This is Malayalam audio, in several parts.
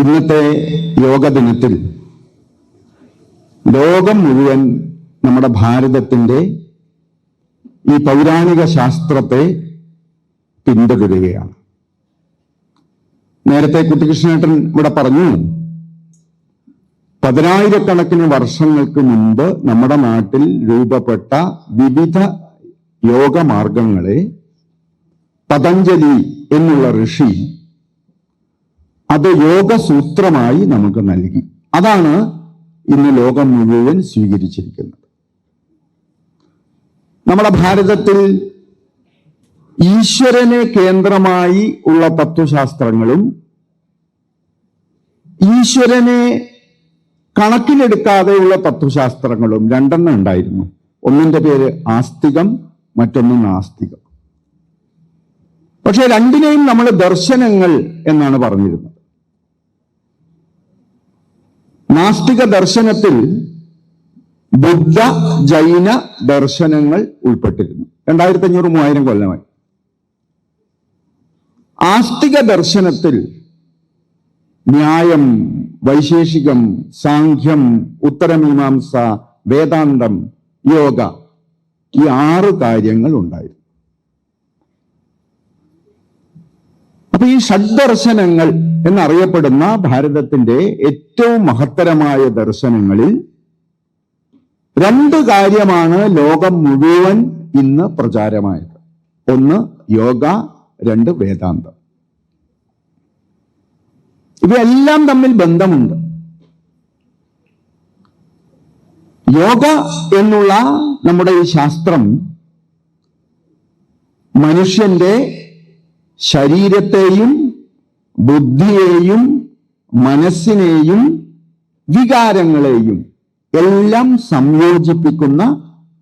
ഇന്നത്തെ യോഗ ദിനത്തിൽ ലോകം മുഴുവൻ നമ്മുടെ ഭാരതത്തിന്റെ ഈ പൗരാണിക ശാസ്ത്രത്തെ പിന്തുടരുകയാണ്. നേരത്തെ കുട്ടികൃഷ്ണേട്ടൻ ഇവിടെ പറഞ്ഞു, 10,000-കണക്കിന് വർഷങ്ങൾക്ക് മുൻപ് നമ്മുടെ നാട്ടിൽ രൂപപ്പെട്ട വിവിധ യോഗമാർഗങ്ങളെ പതഞ്ജലി എന്നുള്ള ഋഷി അത് യോഗസൂത്രമായി നമുക്ക് നൽകി. അതാണ് ഇന്ന് ലോകം മുഴുവൻ സ്വീകരിച്ചിരിക്കുന്നത്. നമ്മുടെ ഭാരതത്തിൽ ഈശ്വരനെ കേന്ദ്രമായി ഉള്ള തത്വശാസ്ത്രങ്ങളും ഈശ്വരനെ കണക്കിലെടുക്കാതെയുള്ള തത്വശാസ്ത്രങ്ങളും രണ്ടെണ്ണം ഉണ്ടായിരുന്നു. ഒന്നിന്റെ പേര് ആസ്തികം, മറ്റൊന്ന് നാസ്തികം. പക്ഷെ രണ്ടിനെയും നമ്മൾ ദർശനങ്ങൾ എന്നാണ് പറഞ്ഞിരുന്നത്. നാസ്തിക ദർശനത്തിൽ ബുദ്ധ ജൈന ദർശനങ്ങൾ ഉൾപ്പെട്ടിരുന്നു. 2500-3000 കൊല്ലമായി. ആസ്തിക ദർശനത്തിൽ ന്യായം, വൈശേഷികം, സാഖ്യം, ഉത്തരമീമാംസ, വേദാന്തം, യോഗ, ഈ 6 കാര്യങ്ങൾ ഉണ്ടായിരുന്നു. അപ്പൊ ഈ ഷഡ്ദർശനങ്ങൾ എന്നറിയപ്പെടുന്ന ഭാരതത്തിന്റെ ഏറ്റവും മഹത്തരമായ ദർശനങ്ങളിൽ 2 കാര്യമാണ് ലോകം മുഴുവൻ ഇന്ന് പ്രചാരമായത്. ഒന്ന് യോഗ, 2 വേദാന്തം. ഇവയെല്ലാം തമ്മിൽ ബന്ധമുണ്ട്. യോഗ എന്നുള്ള നമ്മുടെ ഈ ശാസ്ത്രം മനുഷ്യന്റെ ശരീരത്തെയും ബുദ്ധിയെയും മനസ്സിനെയും വികാരങ്ങളെയും എല്ലാം സംയോജിപ്പിക്കുന്ന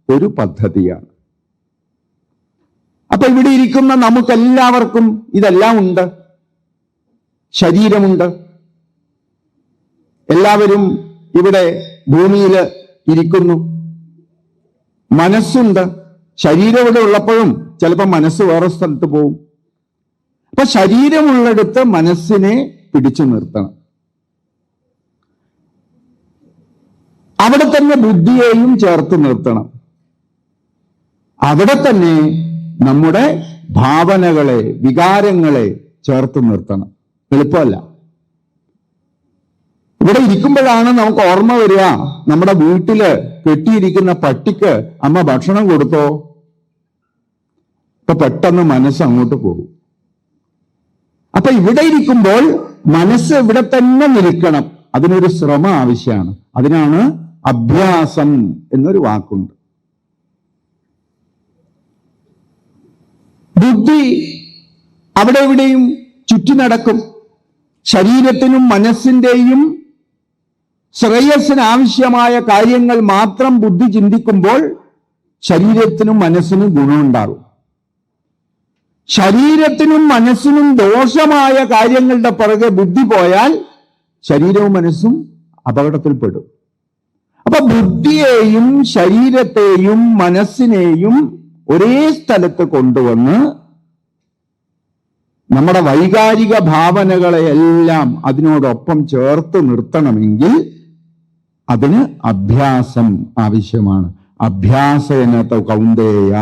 ഒരു പദ്ധതിയാണ്. അപ്പൊ ഇവിടെ ഇരിക്കുന്ന നമുക്കെല്ലാവർക്കും ഇതെല്ലാം ഉണ്ട്. ശരീരമുണ്ട്. എല്ലാവരും ഇവിടെ ഭൂമിയിൽ ഇരിക്കുന്നു. മനസ്സുണ്ട്. ശരീരം ഇവിടെ ഉള്ളപ്പോഴും ചിലപ്പോൾ മനസ്സ് വേറെ സ്ഥലത്ത് പോകും. അപ്പൊ ശരീരമുള്ളിടത്ത് മനസ്സിനെ പിടിച്ചു നിർത്തണം. അവിടെ തന്നെ ബുദ്ധിയെയും ചേർത്ത് നിർത്തണം. അവിടെ തന്നെ നമ്മുടെ ഭാവനകളെ, വികാരങ്ങളെ ചേർത്ത് നിർത്തണം. എളുപ്പമല്ല. ഇവിടെ ഇരിക്കുമ്പോഴാണ് നമുക്ക് ഓർമ്മ വരിക, നമ്മുടെ വീട്ടില് കെട്ടിയിരിക്കുന്ന പട്ടിക്ക് അമ്മ ഭക്ഷണം കൊടുത്തോ. ഇപ്പൊ പെട്ടെന്ന് മനസ്സ് അങ്ങോട്ട് പോകും. അപ്പൊ ഇവിടെ ഇരിക്കുമ്പോൾ മനസ്സ് ഇവിടെ തന്നെ നിൽക്കണം. അതിനൊരു ശ്രമം ആവശ്യമാണ്. അതിനാണ് അഭ്യാസം എന്നൊരു വാക്കുണ്ട്. ബുദ്ധി അവിടെ ഇവിടെയും ചുറ്റി നടക്കും. ശരീരത്തിനും മനസ്സിന്റെയും ശ്രേയസ്സിന് ആവശ്യമായ കാര്യങ്ങൾ മാത്രം ബുദ്ധി ചിന്തിക്കുമ്പോൾ ശരീരത്തിനും മനസ്സിനും ഗുണമുണ്ടാകും. ശരീരത്തിനും മനസ്സിനും ദോഷമായ കാര്യങ്ങളുടെ പുറകെ ബുദ്ധി പോയാൽ ശരീരവും മനസ്സും അപകടത്തിൽപ്പെടും. അപ്പൊ ബുദ്ധിയെയും ശരീരത്തെയും മനസ്സിനെയും ഒരേ സ്ഥലത്ത് കൊണ്ടുവന്ന് നമ്മുടെ വൈകാരിക ഭാവനകളെ എല്ലാം അതിനോടൊപ്പം ചേർത്ത് നിർത്തണമെങ്കിൽ അതിന് അഭ്യാസം ആവശ്യമാണ്. അഭ്യാസേന കൗന്ദേയ,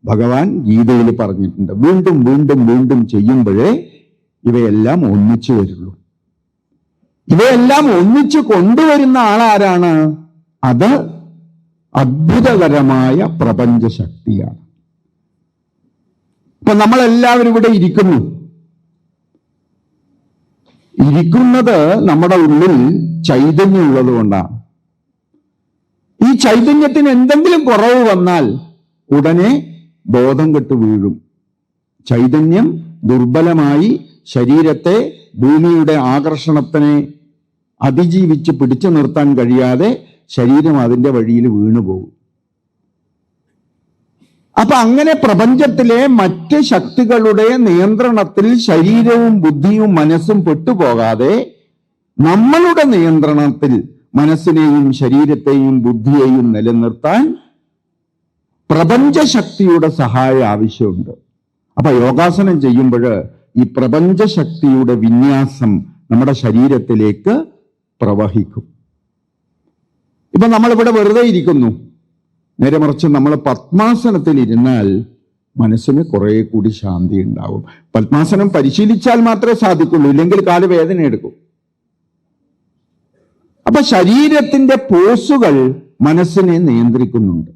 ഭഗവാൻ ഗീതയിൽ പറഞ്ഞിട്ടുണ്ട്. വീണ്ടും വീണ്ടും വീണ്ടും ചെയ്യുമ്പോഴേ ഇവയെല്ലാം ഒന്നിച്ചു വരുള്ളൂ. ഇവയെല്ലാം ഒന്നിച്ചു കൊണ്ടുവരുന്ന ആളാരാണ്? അത് അത്ഭുതകരമായ പ്രപഞ്ചശക്തിയാണ്. ഇപ്പൊ നമ്മളെല്ലാവരും ഇവിടെ ഇരിക്കുന്നത് നമ്മുടെ ഉള്ളിൽ ചൈതന്യമുള്ളത് കൊണ്ടാണ്. ഈ ചൈതന്യത്തിന് എന്തെങ്കിലും കുറവ് വന്നാൽ ഉടനെ ബോധം കെട്ട് വീഴും. ചൈതന്യം ദുർബലമായി ശരീരത്തെ ഭൂമിയുടെ ആകർഷണത്തിനെ അതിജീവിച്ച് പിടിച്ചു നിർത്താൻ കഴിയാതെ ശരീരം അതിന്റെ വഴിയിൽ വീണുപോകും. അപ്പൊ അങ്ങനെ പ്രപഞ്ചത്തിലെ മറ്റ് ശക്തികളുടെ നിയന്ത്രണത്തിൽ ശരീരവും ബുദ്ധിയും മനസ്സും പെട്ടുപോകാതെ നമ്മളുടെ നിയന്ത്രണത്തിൽ മനസ്സിനെയും ശരീരത്തെയും ബുദ്ധിയെയും നിലനിർത്താൻ പ്രപഞ്ചശക്തിയുടെ സഹായം ആവശ്യമുണ്ട്. അപ്പൊ യോഗാസനം ചെയ്യുമ്പോൾ ഈ പ്രപഞ്ചശക്തിയുടെ വിന്യാസം നമ്മുടെ ശരീരത്തിലേക്ക് പ്രവഹിക്കും. ഇപ്പൊ നമ്മളിവിടെ വെറുതെ ഇരിക്കുന്നു, നേരെ മറിച്ച് നമ്മൾ പത്മാസനത്തിൽ ഇരുന്നാൽ മനസ്സിന് കുറെ കൂടി ശാന്തി ഉണ്ടാവും. പത്മാസനം പരിശീലിച്ചാൽ മാത്രമേ സാധിക്കുള്ളൂ, ഇല്ലെങ്കിൽ കാല് വേദന എടുക്കും. അപ്പൊ ശരീരത്തിന്റെ പോസുകൾ മനസ്സിനെ നിയന്ത്രിക്കുന്നുണ്ട്.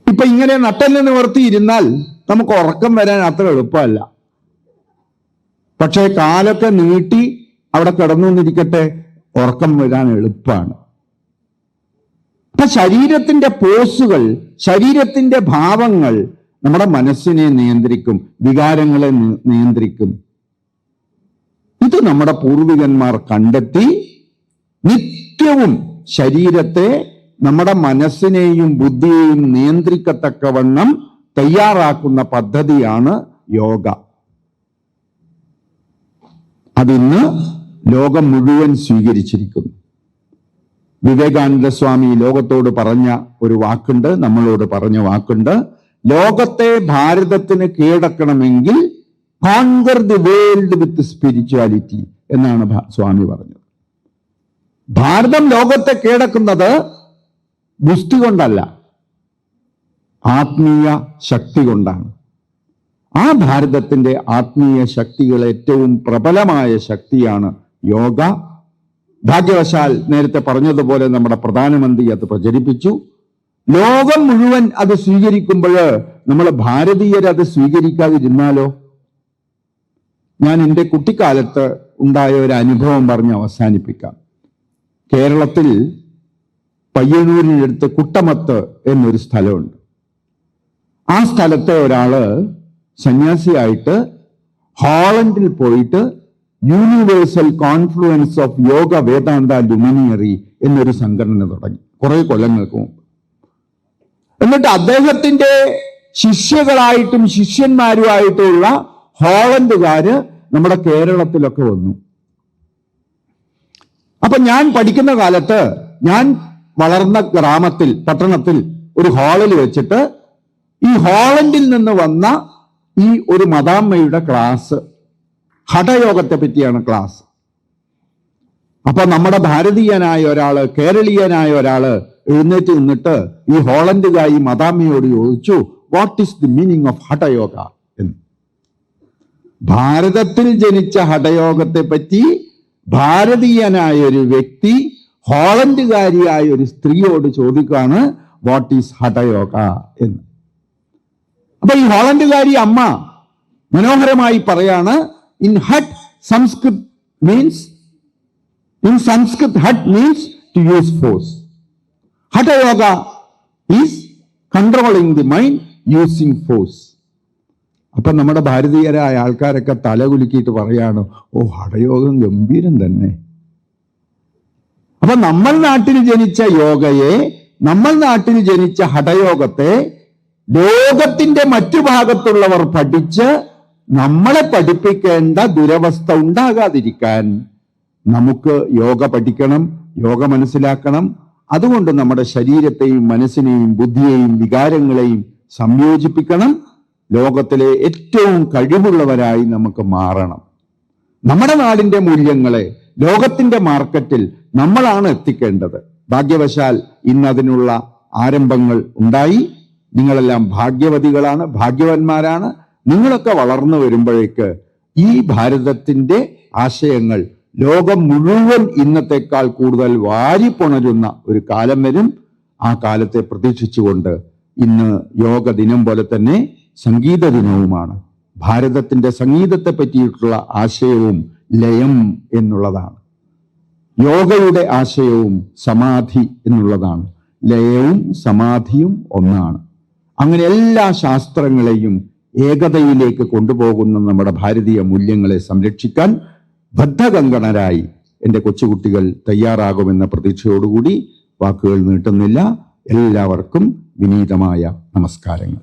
ഇപ്പൊ ഇങ്ങനെ നട്ടെല്ല് നിവർത്തിയിരുന്നാൽ നമുക്ക് ഉറക്കം വരാൻ അത്ര എളുപ്പമല്ല. പക്ഷേ കാലൊക്കെ നീട്ടി അവിടെ കിടന്നു എന്നിരിക്കട്ടെ, ഉറക്കം വരാൻ എളുപ്പമാണ്. അപ്പൊ ശരീരത്തിന്റെ പോസുകൾ, ശരീരത്തിന്റെ ഭാവങ്ങൾ നമ്മുടെ മനസ്സിനെ നിയന്ത്രിക്കും, വികാരങ്ങളെ നിയന്ത്രിക്കും. ഇത് നമ്മുടെ പൂർവികന്മാർ കണ്ടെത്തി നിത്യവും ശരീരത്തെ, നമ്മുടെ മനസ്സിനെയും ബുദ്ധിയെയും നിയന്ത്രിക്കത്തക്കവണ്ണം തയ്യാറാക്കുന്ന പദ്ധതിയാണ് യോഗ. അതിന്ന് ലോകം മുഴുവൻ സ്വീകരിച്ചിരിക്കുന്നു. വിവേകാനന്ദ സ്വാമി ലോകത്തോട് പറഞ്ഞ ഒരു വാക്കുണ്ട്, നമ്മളോട് പറഞ്ഞ വാക്കുണ്ട്. ലോകത്തെ ഭാരതത്തിന് കീഴടക്കണമെങ്കിൽ conquer the world with spirituality എന്നാണ് സ്വാമി പറഞ്ഞത്. ഭാരതം ലോകത്തെ കീഴടക്കുന്നത് ബുദ്ധി കൊണ്ടല്ല, ആത്മീയ ശക്തി കൊണ്ടാണ്. ആ ഭാരതത്തിന്റെ ആത്മീയ ശക്തികൾ ഏറ്റവും പ്രബലമായ ശക്തിയാണ് യോഗ. ഭാഗ്യവശാൽ നേരത്തെ പറഞ്ഞതുപോലെ നമ്മുടെ പ്രധാനമന്ത്രി അത് പ്രചരിപ്പിച്ചു. ലോകം മുഴുവൻ അത് സ്വീകരിക്കുമ്പോൾ നമ്മൾ ഭാരതീയർ അത് സ്വീകരിക്കാതിരുന്നാലോ? ഞാൻ എൻ്റെ കുട്ടിക്കാലത്ത് ഉണ്ടായ ഒരു അനുഭവം പറഞ്ഞ് അവസാനിപ്പിക്കാം. കേരളത്തിൽ പയ്യന്നൂരിനടുത്ത് കുട്ടമത്ത് എന്നൊരു സ്ഥലമുണ്ട്. ആ സ്ഥലത്തെ ഒരാള് സന്യാസിയായിട്ട് ഹോളണ്ടിൽ പോയിട്ട് യൂണിവേഴ്സൽ കോൺഫ്ലുവൻസ് ഓഫ് യോഗ വേദാന്ത ലുമിനിയറി എന്നൊരു സംഘടന തുടങ്ങി കുറെ കൊല്ലങ്ങൾക്ക് മുമ്പ്. എന്നിട്ട് അദ്ദേഹത്തിന്റെ ശിഷ്യകളായിട്ടും ശിഷ്യന്മാരുമായിട്ടുള്ള ഹോളണ്ടുകാര് നമ്മുടെ കേരളത്തിലൊക്കെ വന്നു. അപ്പൊ ഞാൻ പഠിക്കുന്ന കാലത്ത്, ഞാൻ വളർന്ന ഗ്രാമത്തിൽ, പട്ടണത്തിൽ ഒരു ഹാളിൽ വെച്ചിട്ട് ഈ ഹോളണ്ടിൽ നിന്ന് വന്ന ഈ ഒരു മദാമ്മയുടെ ക്ലാസ്, ഹഠയോഗത്തെ പറ്റിയാണ് ക്ലാസ്. അപ്പൊ നമ്മുടെ ഭാരതീയനായ ഒരാള്, കേരളീയനായ ഒരാള് എഴുന്നേറ്റ് നിന്നിട്ട് ഈ ഹോളണ്ടുകാരി മദാമ്മയോട് ചോദിച്ചു, what is the meaning of hatha yoga എന്ന്. ഭാരതത്തിൽ ജനിച്ച ഹഠയോഗത്തെ പറ്റി ഭാരതീയനായ ഒരു വ്യക്തി ഹോളണ്ടുകാരിയായ ഒരു സ്ത്രീയോട് ചോദിക്കുകയാണ്, വാട്ട് ഈസ് ഹഠയോഗ എന്ന്. അപ്പൊ ഈ ഹോളണ്ടുകാരി അമ്മ മനോഹരമായി പറയാണ്, in hath Sanskrit means, in Sanskrit hath means to use force. Hatha yoga is controlling the mind using force. അപ്പൊ നമ്മുടെ ഭാരതീയരായ ആൾക്കാരൊക്കെ തലകുലുക്കിയിട്ട് പറയാണ്, ഓ ഹഠയോഗം ഗംഭീരം തന്നെ. അപ്പൊ നമ്മൾ നാട്ടിൽ ജനിച്ച യോഗയെ, നമ്മൾ നാട്ടിൽ ജനിച്ച ഹഠയോഗത്തെ ലോകത്തിന്റെ മറ്റു ഭാഗത്തുള്ളവർ പഠിച്ച് നമ്മളെ പഠിപ്പിക്കേണ്ട ദുരവസ്ഥ ഉണ്ടാകാതിരിക്കാൻ നമുക്ക് യോഗ പഠിക്കണം, യോഗ മനസ്സിലാക്കണം. അതുകൊണ്ട് നമ്മുടെ ശരീരത്തെയും മനസ്സിനെയും ബുദ്ധിയെയും വികാരങ്ങളെയും സംയോജിപ്പിക്കണം. ലോകത്തിലെ ഏറ്റവും കഴിവുള്ളവരായി നമുക്ക് മാറണം. നമ്മുടെ നാടിന്റെ മൂല്യങ്ങളെ ലോകത്തിന്റെ മാർക്കറ്റിൽ നമ്മളാണ് എത്തിക്കേണ്ടത്. ഭാഗ്യവശാൽ ഇന്ന് അതിനുള്ള ആരംഭങ്ങൾ ഉണ്ടായി. നിങ്ങളെല്ലാം ഭാഗ്യവതികളാണ്, ഭാഗ്യവാന്മാരാണ്. നിങ്ങളൊക്കെ വളർന്നു വരുമ്പോഴേക്ക് ഈ ഭാരതത്തിന്റെ ആശയങ്ങൾ ലോകം മുഴുവൻ ഇന്നത്തെക്കാൾ കൂടുതൽ വാരിപ്പുണരുന്ന ഒരു കാലം വരും. ആ കാലത്തെ പ്രതീക്ഷിച്ചുകൊണ്ട് ഇന്ന് യോഗ ദിനം പോലെ തന്നെ സംഗീത ദിനവുമാണ്. ഭാരതത്തിന്റെ സംഗീതത്തെ പറ്റിയിട്ടുള്ള ആശയവും ലയം എന്നുള്ളതാണ്. യോഗയുടെ ആശയവും സമാധി എന്നുള്ളതാണ്. ലയവും സമാധിയും ഒന്നാണ്. അങ്ങനെ എല്ലാ ശാസ്ത്രങ്ങളെയും ഏകതയിലേക്ക് കൊണ്ടുപോകുന്ന നമ്മുടെ ഭാരതീയ മൂല്യങ്ങളെ സംരക്ഷിക്കാൻ ബദ്ധകങ്കണരായി എൻ്റെ കൊച്ചുകുട്ടികൾ തയ്യാറാകുമെന്ന പ്രതീക്ഷയോടുകൂടി വാക്കുകൾ നീട്ടുന്നില്ല. എല്ലാവർക്കും വിനീതമായ നമസ്കാരങ്ങൾ.